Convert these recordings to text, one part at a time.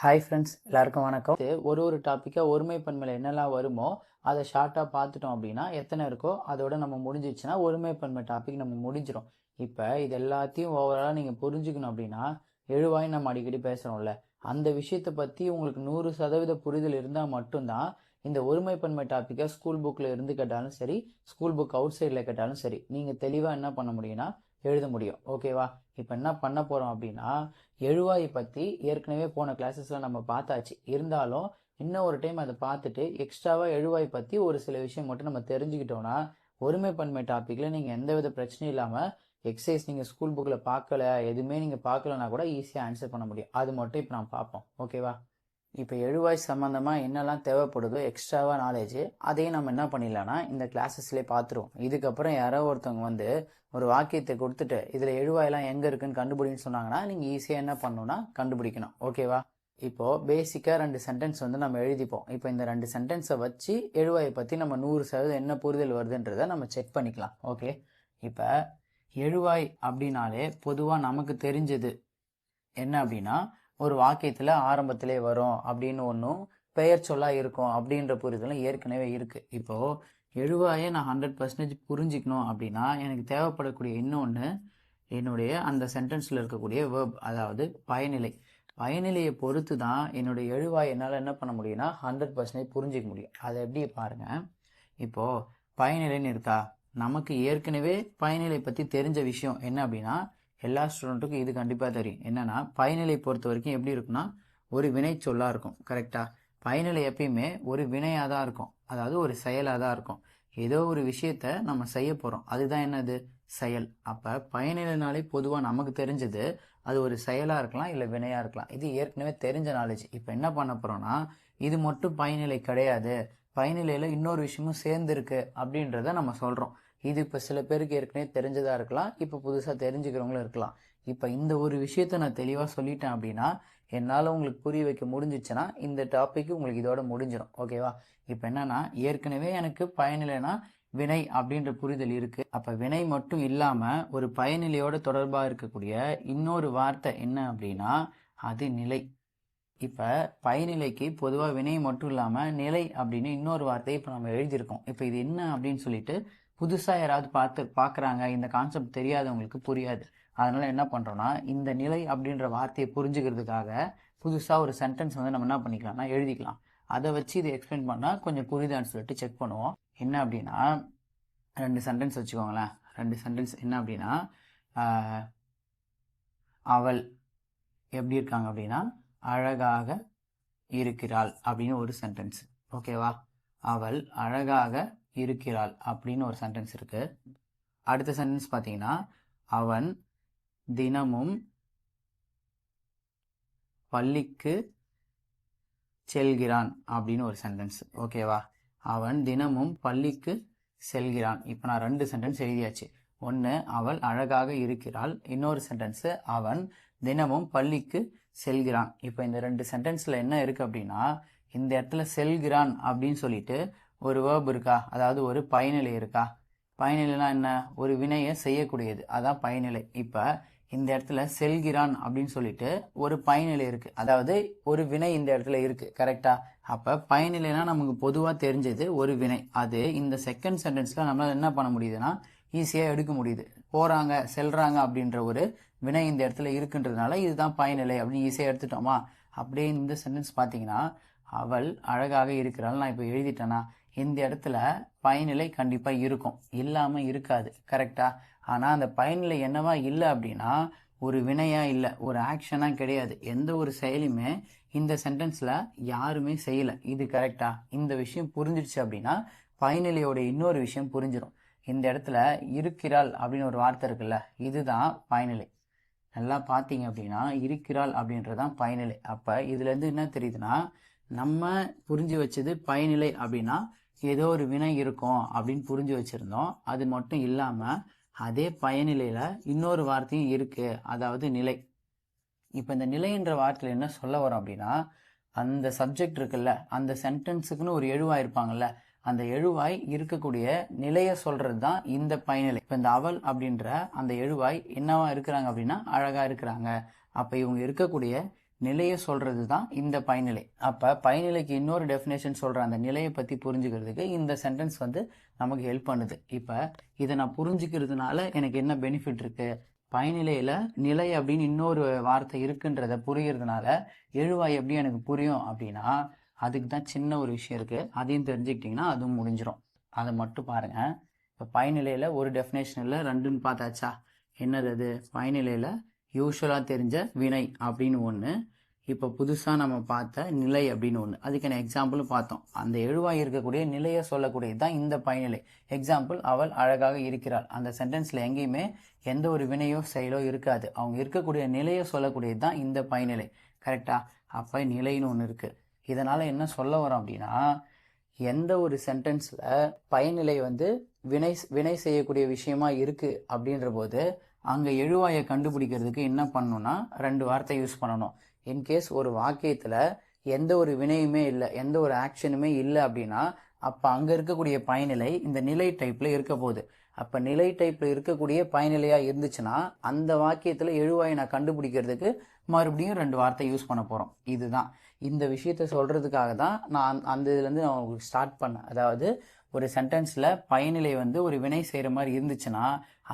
Hi friends, எல்லாருக்கும் வணக்கம். ஒரு டாப்பிக்காக ஒருமைப்பன்மையில் என்னெல்லாம் வருமோ அதை ஷார்ட்டாக பார்த்துட்டோம் அப்படின்னா எத்தனை இருக்கோ அதோட நம்ம முடிஞ்சிச்சுன்னா ஒருமைப்பன்மை டாபிக் நம்ம முடிஞ்சிடும். இப்போ இது எல்லாத்தையும் ஓவராலாக நீங்கள் புரிஞ்சுக்கணும் அப்படின்னா எழுவாய் நம்ம அடிக்கடி பேசுகிறோம்ல, அந்த விஷயத்தை பற்றி உங்களுக்கு 100% புரிதல் இருந்தால் மட்டும்தான் இந்த ஒருமைப்பன்மை டாப்பிக்கை ஸ்கூல் புக்கில் இருந்து கேட்டாலும் சரி, ஸ்கூல் புக் அவுட் சைடில் கேட்டாலும் சரி, நீங்கள் தெளிவாக என்ன பண்ண முடியும்னா எழுத முடியும். ஓகேவா? இப்போ என்ன பண்ண போகிறோம் அப்படின்னா எழுவாயை பற்றி ஏற்கனவே போன கிளாஸஸில் நம்ம பார்த்தாச்சு. இருந்தாலும் இன்னும் ஒரு டைம் அதை பார்த்துட்டு எக்ஸ்ட்ராவாக எழுவாய் பற்றி ஒரு சில விஷயம் மட்டும் நம்ம தெரிஞ்சுக்கிட்டோன்னா ஒருமைப்பன்மை டாப்பிக்கில் நீங்கள் எந்தவித பிரச்சனையும் இல்லாமல் எக்ஸசைஸ் நீங்கள் ஸ்கூல் புக்கில் பார்க்கல, எதுவுமே நீங்கள் பார்க்கலனா கூட ஈஸியாக ஆன்சர் பண்ண முடியும். அது மட்டும் இப்போ நான் பார்ப்போம். ஓகேவா? இப்போ எழுவாய் சம்மந்தமாக என்னெல்லாம் தேவைப்படுதோ எக்ஸ்ட்ராவாக நாலேஜ் அதையும் நம்ம என்ன பண்ணிடலாம்னா இந்த கிளாஸஸ்லேயே பார்த்துருவோம். இதுக்கப்புறம் யாரோ ஒருத்தவங்க வந்து ஒரு வாக்கியத்தை கொடுத்துட்டு இதில் எழுவாயெல்லாம் எங்கே இருக்குன்னு கண்டுபிடின்னு சொன்னாங்கன்னா நீங்கள் ஈஸியாக என்ன பண்ணணும்னா கண்டுபிடிக்கணும். ஓகேவா? இப்போது பேசிக்காக 2 சென்டென்ஸ் வந்து நம்ம எழுதிப்போம். இப்போ இந்த 2 சென்டென்ஸை வச்சு எழுவாயை பற்றி நம்ம 100% என்ன புரிதல் வருதுன்றதை நம்ம செக் பண்ணிக்கலாம். ஓகே, இப்போ எழுவாய் அப்படின்னாலே பொதுவாக நமக்கு தெரிஞ்சது என்ன அப்படின்னா ஒரு வாக்கியத்தில் ஆரம்பத்திலே வரும் அப்படின்னு ஒன்றும் பெயர் சொல்லா இருக்கும் அப்படின்ற புரிதலும் ஏற்கனவே இருக்குது. இப்போது எழுவாயை நான் 100% புரிஞ்சிக்கணும் அப்படின்னா எனக்கு தேவைப்படக்கூடிய இன்னொன்று என்னுடைய அந்த சென்டென்ஸில் இருக்கக்கூடிய வேர்ப், அதாவது பயனிலை. பயனிலையை பொறுத்து தான் என்னுடைய எழுவாய் என்னால் என்ன பண்ண முடியும்னா 100% புரிஞ்சிக்க முடியும். அதை எப்படி பாருங்கள். இப்போது பயனிலைன்னு இருக்கா, நமக்கு ஏற்கனவே பயனிலை பற்றி தெரிஞ்ச விஷயம் என்ன அப்படின்னா எல்லா ஸ்டூடெண்ட்டுக்கும் இது கண்டிப்பாக தெரியும். என்னென்னா பயனிலை பொறுத்த வரைக்கும் எப்படி இருக்குன்னா ஒரு வினை சொல்லாக இருக்கும். கரெக்டாக? பயனிலை எப்பயுமே ஒரு வினையாக தான் இருக்கும், அதாவது ஒரு செயலாக தான் இருக்கும். ஏதோ ஒரு விஷயத்த நம்ம செய்ய போகிறோம், அதுதான் என்னது செயல். அப்போ பயனிலைனாலே பொதுவாக நமக்கு தெரிஞ்சது அது ஒரு செயலாக இருக்கலாம் இல்லை வினையாக இருக்கலாம். இது ஏற்கனவே தெரிஞ்ச நாலேஜ். இப்போ என்ன பண்ண போகிறோன்னா இது மட்டும் பயனிலை கிடையாது, பயனிலையில் இன்னொரு விஷயமும் சேர்ந்துருக்கு அப்படின்றத நம்ம சொல்கிறோம். இது இப்போ சில பேருக்கு ஏற்கனவே தெரிஞ்சதாக இருக்கலாம், இப்போ புதுசாக தெரிஞ்சுக்கிறவங்களும் இருக்கலாம். இப்போ இந்த ஒரு விஷயத்த நான் தெளிவாக சொல்லிட்டேன் அப்படின்னா என்னால் உங்களுக்கு புரிய வைக்க முடிஞ்சிச்சுன்னா இந்த டாபிக் உங்களுக்கு இதோட முடிஞ்சிடும். ஓகேவா? இப்போ என்னன்னா ஏற்கனவே எனக்கு பயனிலைனா வினை அப்படின்ற புரிதல் இருக்குது. அப்போ வினை மட்டும் இல்லாமல் ஒரு பயனிலையோட தொடர்பாக இருக்கக்கூடிய இன்னொரு வார்த்தை என்ன அப்படின்னா அது நிலை. இப்போ பயனிலைக்கு பொதுவாக வினை மட்டும் இல்லாமல் நிலை அப்படின்னு இன்னொரு வார்த்தையை இப்போ நம்ம எழுதியிருக்கோம். இப்போ இது என்ன அப்படின்னு சொல்லிட்டு புதுசாக யாராவது பார்க்குறாங்க, இந்த கான்செப்ட் தெரியாதவங்களுக்கு புரியாது. அதனால் என்ன பண்ணுறோன்னா இந்த நிலை அப்படின்ற வார்த்தையை புரிஞ்சுக்கிறதுக்காக புதுசாக ஒரு சென்டென்ஸ் வந்து நம்ம என்ன பண்ணிக்கலாம்னா எழுதிக்கலாம். அதை வச்சு இதை எக்ஸ்பிளைன் பண்ணால் கொஞ்சம் புரியுதான்னு சொல்லிட்டு செக் பண்ணுவோம். என்ன அப்படின்னா 2 சென்டென்ஸ் வச்சுக்கோங்களேன். 2 சென்டென்ஸ் என்ன அப்படின்னா அவள் எப்படி இருக்காங்க அப்படின்னா அழகாக இருக்கிறாள் அப்படின்னு ஒரு சென்டென்ஸ். ஓகேவா? அவள் அழகாக இருக்கிறாள் அப்படின்னு ஒரு சென்டென்ஸ் இருக்கு. அடுத்த சென்டென்ஸ் பார்த்தீங்கன்னா அவன் தினமும் பள்ளிக்கு செல்கிறான் அப்படின்னு ஒரு சென்டென்ஸ். ஓகேவா? அவன் தினமும் பள்ளிக்கு செல்கிறான். இப்போ நான் 2 சென்டென்ஸ் எழுதியாச்சு. ஒன்று அவள் அழகாக இருக்கிறாள், இன்னொரு சென்டென்ஸு அவன் தினமும் பள்ளிக்கு செல்கிறான். இப்போ இந்த 2 சென்டென்ஸில் என்ன இருக்குது அப்படின்னா இந்த இடத்துல செல்கிறான் அப்படின்னு சொல்லிட்டு ஒரு வேர்ப் இருக்கா, அதாவது ஒரு பயனிலை இருக்கா. பயனிலைனா என்ன? ஒரு வினையை செய்யக்கூடியது, அதான் பயனிலை. இப்போ இந்த இடத்துல செல்கிறான் அப்படின்னு சொல்லிட்டு ஒரு பயனிலை இருக்குது, அதாவது ஒரு வினை இந்த இடத்துல இருக்குது. கரெக்டாக? அப்போ பயனிலைனா நமக்கு பொதுவாக தெரிஞ்சது ஒரு வினை. அது இந்த செகண்ட் சென்டென்ஸில் நம்மளால் என்ன பண்ண முடியுதுன்னா ஈஸியாக எடுக்க முடியுது. போகிறாங்க செல்கிறாங்க அப்படின்ற ஒரு வினை இந்த இடத்துல இருக்குன்றதுனால இதுதான் பயனிலை அப்படின்னு ஈஸியாக எடுத்துட்டோமா. அப்படியே இந்த சென்டென்ஸ் பார்த்தீங்கன்னா அவள் அழகாக இருக்கிறாள் நான் இப்போ எழுதிட்டேன்னா இந்த இடத்துல பயனிலை கண்டிப்பாக இருக்கும், இல்லாமல் இருக்காது. கரெக்டா? ஆனால் அந்த பயனிலை என்னவா இல்லை அப்படின்னா ஒரு வினையாக இல்லை, ஒரு ஆக்ஷனாக கிடையாது. எந்த ஒரு செயலுமே இந்த சென்டென்ஸில் யாருமே செய்யலை. இது கரெக்டா? இந்த விஷயம் புரிஞ்சிடுச்சு அப்படின்னா பயனிலையோட இன்னொரு விஷயம் புரிஞ்சிடும். இந்த இடத்துல இருக்கிறாள் அப்படின்னு ஒரு வார்த்தை இருக்குல்ல, இதுதான் பயனிலை. நல்லா பார்த்தீங்க அப்படின்னா இருக்கிறாள் அப்படின்றதான் பயனிலை. அப்போ இதுலேருந்து என்ன தெரியுதுன்னா நம்ம புரிஞ்சு வச்சது பயனிலை அப்படின்னா ஏதோ ஒரு வினை இருக்கும் அப்படின்னு புரிஞ்சு வச்சுருந்தோம். அது மட்டும் இல்லாமல் அதே பயனிலையில் இன்னொரு வார்த்தையும் இருக்குது, அதாவது நிலை. இப்போ இந்த நிலைன்ற வார்த்தையில் என்ன சொல்ல வரோம் அப்படின்னா அந்த சப்ஜெக்ட் இருக்குல்ல, அந்த சென்டென்ஸுக்குன்னு ஒரு எழுவாய் இருப்பாங்கல்ல, அந்த எழுவாய் இருக்கக்கூடிய நிலையை சொல்கிறது தான் இந்த பயனிலை. இப்போ இந்த அவள் அப்படின்ற அந்த எழுவாய் என்னவா இருக்கிறாங்க அப்படின்னா அழகாக இருக்கிறாங்க. அப்போ இவங்க இருக்கக்கூடிய நிலையை சொல்றது தான் இந்த பயனிலை. அப்ப பயனிலைக்கு இன்னொரு டெஃபினேஷன் சொல்ற அந்த நிலையை பத்தி புரிஞ்சுக்கிறதுக்கு இந்த சென்டென்ஸ் வந்து நமக்கு ஹெல்ப் பண்ணுது. இப்ப இதை நான் புரிஞ்சுக்கிறதுனால எனக்கு என்ன பெனிஃபிட் இருக்கு? பயனிலையில நிலை அப்படின்னு இன்னொரு வார்த்தை இருக்குன்றத புரியறதுனால எழுவாய் எப்படி எனக்கு புரியும் அப்படின்னா, அதுக்கு தான் சின்ன ஒரு விஷயம் இருக்கு. அதையும் தெரிஞ்சுக்கிட்டீங்கன்னா அதுவும் முடிஞ்சிடும். அதை மட்டும் பாருங்க. இப்போ பயனிலையில ஒரு டெஃபினேஷன் இல்லை, ரெண்டுன்னு பார்த்தாச்சா? என்னது அது? பயனிலையில யூஸ்வலாக தெரிஞ்ச வினை அப்படின்னு ஒன்று, இப்போ புதுசாக நம்ம பார்த்த நிலை அப்படின்னு ஒன்று. அதுக்கான எக்ஸாம்பிளும் பார்த்தோம். அந்த எழுவாய் இருக்கக்கூடிய நிலையை சொல்லக்கூடியது தான் இந்த பயனிலை. எக்ஸாம்பிள், அவள் அழகாக இருக்கிறாள். அந்த சென்டென்ஸில் எங்கேயுமே எந்த ஒரு வினையோ செயலோ இருக்காது. அவங்க இருக்கக்கூடிய நிலையை சொல்லக்கூடியது தான் இந்த பயனிலை. கரெக்டா? அப்போ நிலைன்னு ஒன்று இருக்குது. இதனால் என்ன சொல்ல வரோம் அப்படின்னா, எந்த ஒரு சென்டென்ஸில் பயனிலை வந்து வினை செய்யக்கூடிய விஷயமா இருக்குது அப்படின்ற போது அங்கே எழுவாயை கண்டுபிடிக்கிறதுக்கு என்ன பண்ணணும்னா 2 வார்த்தை யூஸ் பண்ணணும். இன்கேஸ் ஒரு வாக்கியத்தில் எந்த ஒரு வினையுமே இல்லை, எந்த ஒரு ஆக்ஷனுமே இல்லை அப்படின்னா அப்போ அங்கே இருக்கக்கூடிய பயனிலை இந்த நிலை டைப்பில் இருக்க போகுது. அப்போ நிலை டைப்பில் இருக்கக்கூடிய பயனிலையாக இருந்துச்சுன்னா அந்த வாக்கியத்தில் எழுவாயை நான் கண்டுபிடிக்கிறதுக்கு மறுபடியும் 2 வார்த்தை யூஸ் பண்ண போகிறோம். இதுதான் இந்த விஷயத்த சொல்கிறதுக்காக தான் நான் அந்த இதுலேருந்து நான் உங்களுக்கு ஸ்டார்ட் பண்ணேன். அதாவது ஒரு சென்டென்ஸில் பயனிலை வந்து ஒரு வினை செய்கிற மாதிரி இருந்துச்சுன்னா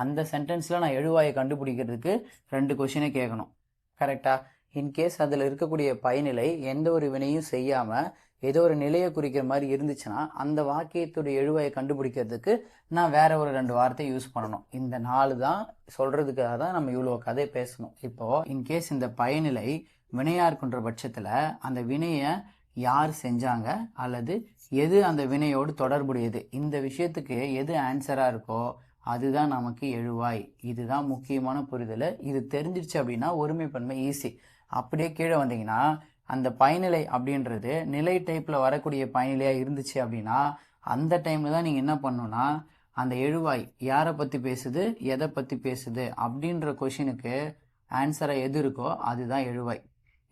அந்த சென்டென்ஸில் நான் எழுவாயை கண்டுபிடிக்கிறதுக்கு 2 கொஷினை கேட்கணும். கரெக்டாக? இன்கேஸ் அதில் இருக்கக்கூடிய பயனிலை எந்த ஒரு வினையும் செய்யாமல் ஏதோ ஒரு நிலையை குறிக்கிற மாதிரி இருந்துச்சுன்னா அந்த வாக்கியத்துடைய எழுவாயை கண்டுபிடிக்கிறதுக்கு நான் வேற ஒரு 2 வார்த்தை யூஸ் பண்ணணும். இந்த 4 தான் சொல்கிறதுக்காக தான் நம்ம இவ்வளோ கதை பேசணும். இப்போது இன்கேஸ் இந்த பயனிலை வினையாக இருக்குன்ற பட்சத்தில் அந்த வினையை யார் செஞ்சாங்க அல்லது எது அந்த வினையோடு தொடர்புடையது, இந்த விஷயத்துக்கு எது ஆன்சராக இருக்கோ அதுதான் நமக்கு எழுவாய். இதுதான் முக்கியமான புரிதல். இது தெரிஞ்சிருச்சு அப்படின்னா ஒருமைப்பன்மை ஈஸி. அப்படியே கீழே வந்தீங்கன்னா அந்த பயனிலை அப்படின்றது நிலை டைப்பில் வரக்கூடிய பயனிலையாக இருந்துச்சு அப்படின்னா அந்த டைமில் தான் நீங்கள் என்ன பண்ணணும்னா அந்த எழுவாய் யாரை பற்றி பேசுது, எதை பற்றி பேசுது அப்படின்ற கொஷினுக்கு ஆன்சராக எது இருக்கோ அதுதான் எழுவாய்.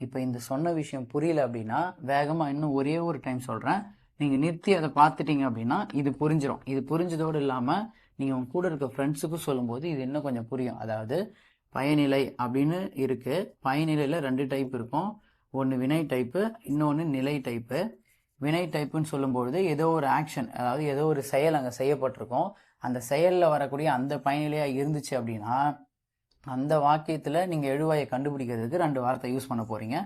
இப்போ இந்த சொன்ன விஷயம் புரியல அப்படின்னா வேகமாக இன்னும் ஒரே ஒரு டைம் சொல்கிறேன். நீங்கள் நிறுத்தி அதை பார்த்துட்டீங்க அப்படின்னா இது புரிஞ்சிடும். இது புரிஞ்சதோடு இல்லாமல் நீங்கள் உங்க கூட இருக்க ஃப்ரெண்ட்ஸுக்கும் சொல்லும்போது இது இன்னும் கொஞ்சம் புரியும். அதாவது பயனிலை அப்படின்னு இருக்குது. பயனிலையில் 2 டைப் இருக்கும். ஒன்று வினை டைப்பு, இன்னொன்று நிலை டைப்பு. வினை டைப்புன்னு சொல்லும்பொழுது ஏதோ ஒரு ஆக்ஷன், அதாவது ஏதோ ஒரு செயல் அங்கே செய்யப்பட்டிருக்கும். அந்த செயலில் வரக்கூடிய அந்த பயனிலையாக இருந்துச்சு அப்படின்னா அந்த வாக்கியத்தில் நீங்கள் எழுவாயை கண்டுபிடிக்கிறதுக்கு 2 வார்த்தை யூஸ் பண்ண போகிறீங்க.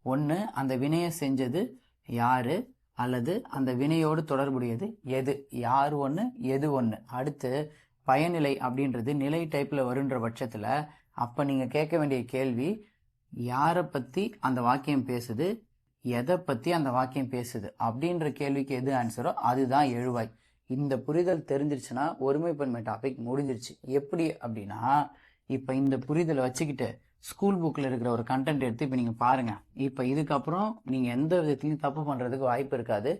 ஒன்று அந்த வினையை செஞ்சது யார் அல்லது அந்த வினையோடு தொடர்புடையது எது. யார் ஒன்று, எது ஒன்று. அடுத்து பயனிலை அப்படின்றது நிலை டைப்பில் வருன்ற பட்சத்தில் அப்போ நீங்கள் கேட்க வேண்டிய கேள்வி, யாரை பற்றி அந்த வாக்கியம் பேசுது, எதை பற்றி அந்த வாக்கியம் பேசுது அப்படின்ற கேள்விக்கு எது ஆன்சரோ அதுதான் எழுவாய். இந்த புரிதல் தெரிஞ்சிருச்சுன்னா ஒருமைப்பன்மை டாபிக் முடிஞ்சிருச்சு. எப்படி அப்படின்னா, இப்போ இந்த புரிதலை வச்சுக்கிட்டு ஸ்கூல் புக்கில் இருக்கிற ஒரு கண்டென்ட் எடுத்து இப்போ நீங்கள் பாருங்கள். இப்போ இதுக்கப்புறம் நீங்கள் எந்த விதத்துலையும் தப்பு பண்ணுறதுக்கு வாய்ப்பு இருக்காது.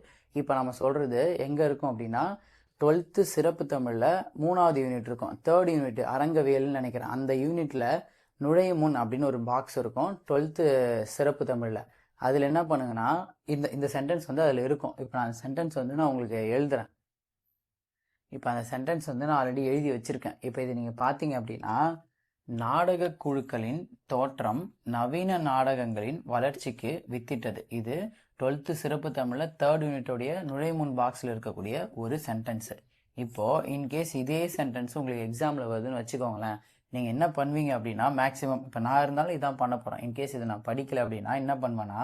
இப்போ நம்ம சொல்கிறது எங்கே இருக்கும் அப்படின்னா 12th சிறப்பு தமிழில் 3வது யூனிட் இருக்கும். 3rd யூனிட் அரங்கவியல்னு நினைக்கிறேன். அந்த யூனிட்டில் நுழையும் முன் அப்படின்னு ஒரு பாக்ஸ் இருக்கும் 12th சிறப்பு தமிழில். அதில் என்ன பண்ணுங்கன்னா இந்த சென்டென்ஸ் வந்து அதில் இருக்கும். இப்போ நான் அந்த சென்டென்ஸ் வந்து நான் உங்களுக்கு எழுதுகிறேன். இப்போ அந்த சென்டென்ஸ் வந்து நான் ஆல்ரெடி எழுதி வச்சுருக்கேன். இப்போ இதை நீங்கள் பார்த்தீங்க அப்படின்னா, நாடக குழுக்களின் தோற்றம் நவீன நாடகங்களின் வளர்ச்சிக்கு வித்திட்டது. இது 12th சிறப்பு தமிழில் 3rd யூனிட்டோடைய நுழைமுன் பாக்ஸில் இருக்கக்கூடிய ஒரு சென்டென்ஸு. இப்போது இன்கேஸ் இதே சென்டென்ஸ் உங்களுக்கு எக்ஸாமில் வருதுன்னு வச்சுக்கோங்களேன். நீங்கள் என்ன பண்ணுவீங்க அப்படின்னா, மேக்ஸிமம் இப்போ நான் இருந்தாலும் இதான் பண்ண போகிறேன். இன்கேஸ் இதை நான் படிக்கலை அப்படின்னா என்ன பண்ணுவேன்னா,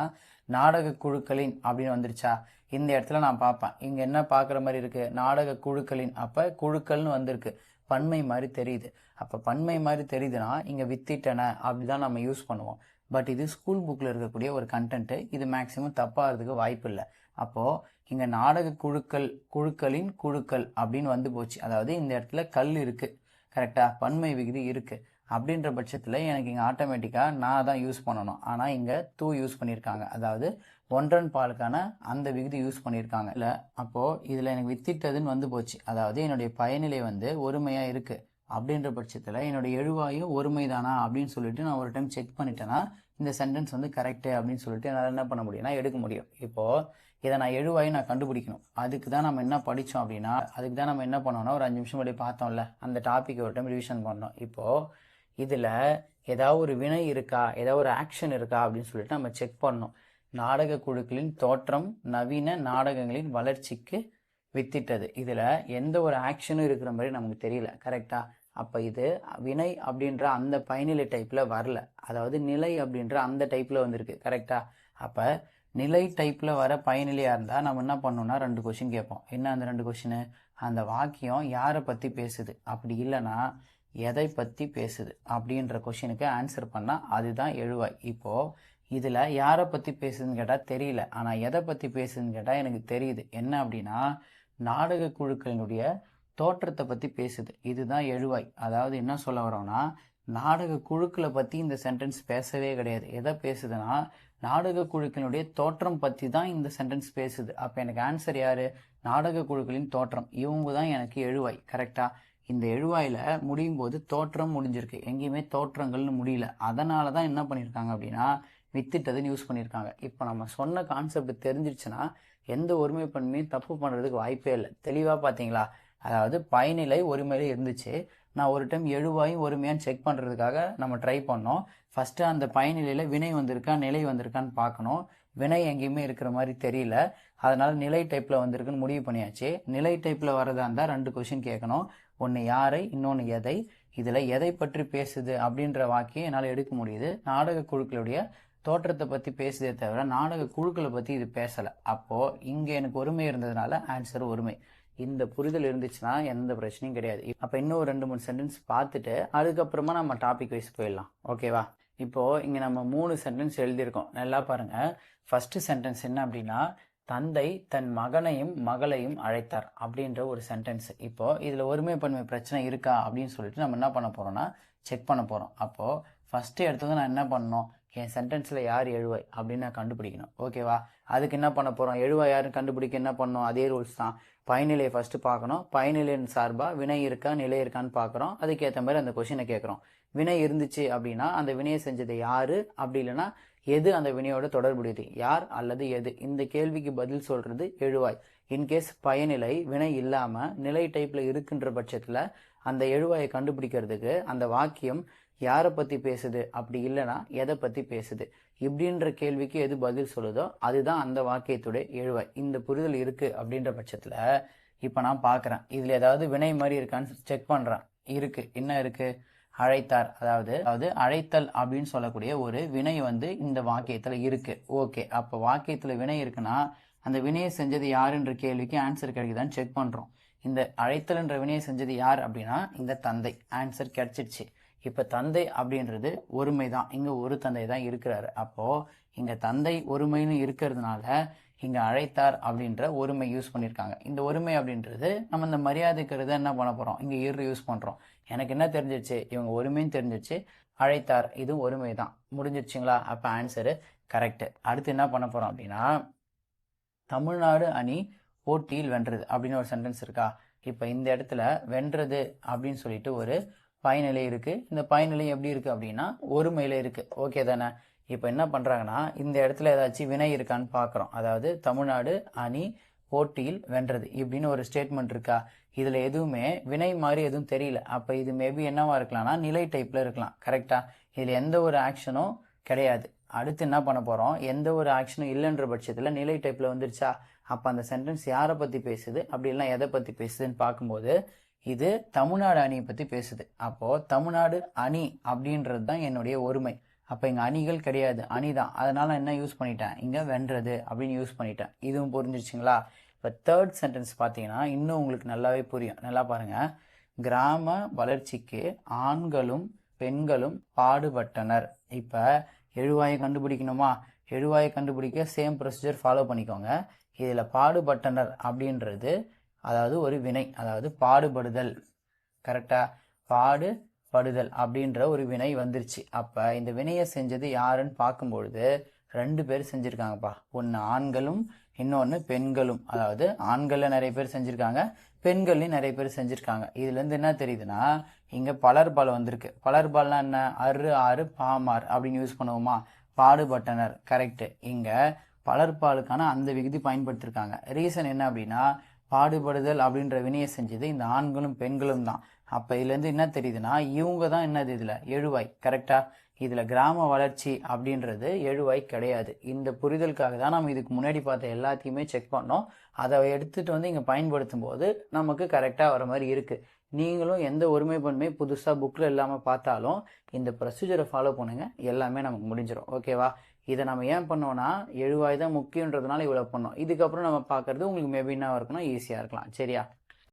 நாடக குழுக்களின் அப்படின்னு வந்துருச்சா, இந்த இடத்துல நான் பார்ப்பேன். இங்கே என்ன பார்க்குற மாதிரி இருக்குது, நாடக குழுக்களின். அப்போ குழுக்கள்னு வந்திருக்கு, பன்மை மாதிரி தெரியுது. அப்போ பன்மை மாதிரி தெரியுதுன்னா இங்கே வித்திட்டன அப்படி தான் நம்ம யூஸ் பண்ணுவோம். பட் இது ஸ்கூல் புக்கில் இருக்கக்கூடிய ஒரு கண்டென்ட்டு. இது மேக்ஸிமம் தப்பாகிறதுக்கு வாய்ப்பு இல்லை. அப்போது இங்கே நாடக குழுக்களின் குழுக்கள் அப்படின்னு வந்து போச்சு. அதாவது இந்த இடத்துல கல் இருக்குது, கரெக்டாக, பன்மை விகுதி இருக்குது. அப்படின்ற பட்சத்தில் எனக்கு இங்கே ஆட்டோமேட்டிக்காக நான் தான் யூஸ் பண்ணணும். ஆனால் இங்கே தூ யூஸ் பண்ணியிருக்காங்க. அதாவது ஒன்றன் பாலுக்கான அந்த விகுதி யூஸ் பண்ணியிருக்காங்க இல்லை. அப்போது இதில் எனக்கு வித்திட்டதுன்னு வந்து போச்சு. அதாவது என்னுடைய பயனிலை வந்து ஒருமையாக இருக்குது. அப்படின்ற பட்சத்தில் என்னுடைய எழுவாயும் ஒருமை தானா அப்படின்னு சொல்லிட்டு நான் ஒரு டைம் செக் பண்ணிட்டேன்னா இந்த சென்டென்ஸ் வந்து கரெக்டு அப்படின்னு சொல்லிட்டு என்னால் என்ன பண்ண முடியும்னா எடுக்க முடியும். இப்போது இதை நான் எழுவாயும் நான் கண்டுபிடிக்கணும். அதுக்கு தான் நம்ம என்ன படித்தோம் அப்படின்னா, அதுக்கு தான் நம்ம என்ன பண்ணோம்னா ஒரு 5 நிமிஷம் முன்னாடி பார்த்தோம்ல, அந்த டாப்பிக் ஒரு டைம் ரிவிஷன் பண்ணோம். இப்போது இதில் ஏதாவது ஒரு வினை இருக்கா, ஏதாவது ஒரு ஆக்ஷன் இருக்கா அப்படின்னு சொல்லிட்டு நம்ம செக் பண்ணணும். நாடக குழுக்களின் தோற்றம் நவீன நாடகங்களின் வளர்ச்சிக்கு வித்திட்டது. இதில் எந்த ஒரு ஆக்ஷனும் இருக்கிற மாதிரி நமக்கு தெரியல. கரெக்டாக? அப்போ இது வினை அப்படின்ற அந்த பயனிலை டைப்பில் வரல, அதாவது நிலை அப்படின்ற அந்த டைப்பில் வந்திருக்கு. கரெக்டாக? அப்போ நிலை டைப்பில் வர பயனிலையாக இருந்தால் நம்ம என்ன பண்ணோம்னா 2 கொஷின் கேட்போம். என்ன அந்த 2 கொஷின்? அந்த வாக்கியம் யாரை பற்றி பேசுது, அப்படி இல்லைன்னா எதை பற்றி பேசுது அப்படின்ற கொஷினுக்கு ஆன்சர் பண்ணால் அதுதான் எழுவாய். இப்போது இதில் யாரை பற்றி பேசுதுன்னு கேட்டால் தெரியல, ஆனால் எதை பற்றி பேசுதுன்னு கேட்டால் எனக்கு தெரியுது. என்ன அப்படின்னா நாடக குழுக்களினுடைய தோற்றத்தை பற்றி பேசுது. இதுதான் எழுவாய். அதாவது என்ன சொல்ல வரோம்னா நாடக குழுக்களை பற்றி இந்த சென்டென்ஸ் பேசவே கிடையாது. எதை பேசுதுன்னா நாடக குழுக்களினுடைய தோற்றம் பற்றி தான் இந்த சென்டென்ஸ் பேசுது. அப்போ எனக்கு ஆன்சர் யார்? நாடக குழுக்களின் தோற்றம். இவங்க தான் எனக்கு எழுவாய். கரெக்டாக? இந்த எழுவாயில் முடியும் போது தோற்றம் முடிஞ்சிருக்கு, எங்கேயுமே தோற்றங்கள்னு முடியல. அதனால தான் என்ன பண்ணியிருக்காங்க அப்படின்னா வித்திட்டதுன்னு யூஸ் பண்ணியிருக்காங்க. இப்போ நம்ம சொன்ன கான்செப்ட் தெரிஞ்சிருச்சுன்னா எந்த ஒருமைப்பன்மையும் தப்பு பண்ணுறதுக்கு வாய்ப்பே இல்லை. தெளிவாக பார்த்தீங்களா? அதாவது பயனிலை ஒருமையிலே இருந்துச்சு. நான் ஒரு டைம் எழுவாயும் ஒருமையான்னு செக் பண்ணுறதுக்காக நம்ம ட்ரை பண்ணோம். ஃபஸ்ட்டு அந்த பயனிலையில் வினை வந்திருக்கா நிலை வந்திருக்கான்னு பார்க்கணும். வினை எங்கேயுமே இருக்கிற மாதிரி தெரியல, அதனால் நிலை டைப்பில் வந்திருக்குன்னு முடிவு பண்ணியாச்சு. நிலை டைப்பில் வரதா இருந்தால் 2 கொஷின் கேட்கணும். ஒன்று யாரை, இன்னொன்று எதை. இதில் எதை பற்றி பேசுது அப்படின்ற வாக்கியம் என்னால் எடுக்க முடியுது. நாடக குழுக்களுடைய தோற்றத்தை பற்றி பேசுதே தவிர நாடக குழுக்களை பற்றி இது பேசலை. அப்போது இங்கே எனக்கு ஒருமை இருந்ததுனால ஆன்சர் ஒருமை. இந்த புரிதல் இருந்துச்சுன்னா எந்த பிரச்சனையும் கிடையாது. அப்போ இன்னும் 2-3 சென்டென்ஸ் பார்த்துட்டு அதுக்கப்புறமா நம்ம டாபிக் வைஸ் போயிடலாம். ஓகேவா? இப்போது இங்கே நம்ம 3 சென்டென்ஸ் எழுதியிருக்கோம். நல்லா பாருங்கள். ஃபஸ்ட்டு சென்டென்ஸ் என்ன அப்படின்னா தந்தை தன் மகனையும் மகளையும் அழைத்தார் அப்படின்ற ஒரு சென்டென்ஸ். இப்போது இதில் ஒருமைப்பன்மை பிரச்சனை இருக்கா அப்படின்னு சொல்லிட்டு நம்ம என்ன பண்ண போகிறோம்னா செக் பண்ண போகிறோம். அப்போது ஃபஸ்ட்டு எடுத்தது நான் என்ன பண்ணணும், என் சென்டென்ஸில் யார் எழுவாய் அப்படின்னு நான் கண்டுபிடிக்கணும். ஓகேவா? அதுக்கு என்ன பண்ண போகிறோம், எழுவாய் யாருன்னு கண்டுபிடிக்க என்ன பண்ணணும், அதே ரூல்ஸ் தான். பயனிலையை ஃபஸ்ட்டு பார்க்கணும். பயனிலையின் சார்பாக வினை இருக்கா நிலை இருக்கான்னு பார்க்குறோம். அதுக்கேற்ற மாதிரி அந்த கொஷினை கேட்குறோம். வினை இருந்துச்சு அப்படின்னா அந்த வினையை செஞ்சது யார், அப்படி இல்லைன்னா எது அந்த வினையோட தொடர்புடையது, யார் அல்லது எது. இந்த கேள்விக்கு பதில் சொல்கிறது எழுவாய். இன்கேஸ் பயனிலை வினை இல்லாமல் நிலை டைப்பில் இருக்குன்ற பட்சத்தில் அந்த எழுவாயை கண்டுபிடிக்கிறதுக்கு அந்த வாக்கியம் யாரை பற்றி பேசுது, அப்படி இல்லைன்னா எதை பற்றி பேசுது, இப்படின்ற கேள்விக்கு எது பதில் சொல்லுதோ அதுதான் அந்த வாக்கியத்துடைய எழுவாய். இந்த புரிதல் இருக்குது அப்படின்ற பட்சத்தில் இப்போ நான் பார்க்குறேன் இதில் ஏதாவது வினை மாதிரி இருக்கான்னு செக் பண்ணுறேன். இருக்குது. என்ன இருக்குது? அழைத்தார். அதாவது அழைத்தல் அப்படின்னு சொல்லக்கூடிய ஒரு வினை இந்த வாக்கியத்தில் இருக்குது. ஓகே, அப்போ வாக்கியத்தில் வினை இருக்குன்னா அந்த வினையை செஞ்சது யாருன்ற கேள்விக்கு ஆன்சர் கிடைக்குதான்னு செக் பண்ணுறோம். இந்த அழைத்தல்ன்ற வினையை செஞ்சது யார் அப்படின்னா இந்த தந்தை. ஆன்சர் கிடைச்சிடுச்சு. இப்போ தந்தை அப்படின்றது ஒருமை தான், இங்கே ஒரு தந்தை தான் இருக்கிறாரு. அப்போது இங்கே தந்தை ஒருமைன்னு இருக்கிறதுனால இங்கே அழைத்தார் அப்படின்ற ஒருமை யூஸ் பண்ணியிருக்காங்க. இந்த ஒருமை அப்படின்றது நம்ம இந்த மரியாதைக்கிறத என்ன பண்ண போகிறோம், இங்கே இரு யூஸ் பண்ணுறோம். எனக்கு என்ன தெரிஞ்சிச்சு, இவங்க ஒருமைன்னு தெரிஞ்சிச்சு. அழைத்தார் இதுவும் ஒருமை தான். முடிஞ்சிருச்சுங்களா? அப்போ ஆன்சரு கரெக்டு. அடுத்து என்ன பண்ண போகிறோம் அப்படின்னா தமிழ்நாடு அணி போட்டியில் வென்றது அப்படின்னு ஒரு சென்டென்ஸ் இருக்கா. இப்போ இந்த இடத்துல வென்றது அப்படின்னு சொல்லிட்டு ஒரு பயனிலை இருக்குது. இந்த பயனிலை எப்படி இருக்குது அப்படின்னா ஒருமையில் இருக்குது. ஓகே தானே? இப்போ என்ன பண்ணுறாங்கன்னா இந்த இடத்துல ஏதாச்சும் வினை இருக்கான்னு பார்க்குறோம். அதாவது தமிழ்நாடு அணி போட்டியில் வென்றது இப்படின்னு ஒரு ஸ்டேட்மெண்ட் இருக்கா. இதில் எதுவுமே வினை மாதிரி எதுவும் தெரியல. அப்போ இது மேபி என்னவா இருக்கலாம்னா நிலை டைப்பில் இருக்கலாம். கரெக்டாக? இதில் எந்த ஒரு ஆக்ஷனும் கிடையாது. அடுத்து என்ன பண்ண போகிறோம், எந்த ஒரு ஆக்ஷனும் இல்லைன்ற பட்சத்தில் நிலை டைப்பில் வந்துருச்சா. அப்போ அந்த சென்டென்ஸ் யாரை பற்றி பேசுது, அப்படி இல்லைனா எதை பற்றி பேசுதுன்னு பார்க்கும்போது இது தமிழ்நாடு அணியை பற்றி பேசுது. அப்போது தமிழ்நாடு அணி அப்படின்றது தான் என்னுடைய ஒருமை. அப்போ இங்கே அணிகள் கிடையாது, அணி தான். அதனால் என்ன யூஸ் பண்ணிட்டேன், இங்கே வென்றது அப்படின்னு யூஸ் பண்ணிட்டேன். இதுவும் புரிஞ்சிருச்சுங்களா? இப்போ தேர்ட் சென்டென்ஸ் பார்த்தீங்கன்னா இன்னும் உங்களுக்கு நல்லாவே புரியும். நல்லா பாருங்கள். கிராம வளர்ச்சிக்கு ஆண்களும் பெண்களும் பாடுபட்டனர். இப்போ எழுவாயை கண்டுபிடிக்கணுமா? எழுவாயை கண்டுபிடிக்க சேம் ப்ரொசீஜர் ஃபாலோ பண்ணிக்கோங்க. இதில் பாடுபட்டனர் அப்படின்றது அதாவது ஒரு வினை, அதாவது பாடுபடுதல். கரெக்டாக? பாடுபடுதல் அப்படின்ற ஒரு வினை வந்துருச்சு. அப்போ இந்த வினையை செஞ்சது யாருன்னு பார்க்கும்பொழுது 2 பேர் செஞ்சுருக்காங்கப்பா. ஒன்று ஆண்களும் இன்னொன்று பெண்களும். அதாவது ஆண்களில் நிறைய பேர் செஞ்சுருக்காங்க, பெண்கள்லையும் நிறைய பேர் செஞ்சுருக்காங்க. இதுலேருந்து என்ன தெரியுதுன்னா இங்கே பலர்பால் வந்திருக்கு. பலர்பால்னா என்ன, அரு ஆறு பாமார் அப்படின்னு யூஸ் பண்ணுவோமா. பாடுபட்டனர் கரெக்டு. இங்கே பலர்பாலுக்கான அந்த விகுதி பயன்படுத்தியிருக்காங்க. ரீசன் என்ன அப்படின்னா பாடுபடுதல் அப்படின்ற வினையை செஞ்சது இந்த ஆண்களும் பெண்களும் தான். அப்போ இதுலேருந்து என்ன தெரியுதுன்னா இவங்க தான் என்னது இதில் எழுவாய். கரெக்டாக இதில் கிராம வளர்ச்சி அப்படின்றது எழுவாய் கிடையாது. இந்த புரிதலுக்காக தான் நம்ம இதுக்கு முன்னாடி பார்த்த எல்லாத்தையுமே செக் பண்ணோம். அதை எடுத்துகிட்டு வந்து இங்கே பயன்படுத்தும் போது நமக்கு கரெக்டாக வர மாதிரி இருக்குது. நீங்களும் எந்த ஒருமைப்பன்மை புதுசாக புக்கில் இல்லாமல் பார்த்தாலும் இந்த ப்ரொசீஜரை ஃபாலோ பண்ணுங்கள், எல்லாமே நமக்கு முடிஞ்சிடும். ஓகேவா? இதை நம்ம ஏன் பண்ணோன்னா எழுவாய் தான் முக்கியன்றதுனால இவ்வளோ பண்ணோம். இதுக்கப்புறம் நம்ம பார்க்குறது உங்களுக்கு மேபி என்ன இருக்குன்னா ஈஸியாக இருக்கலாம். சரியா?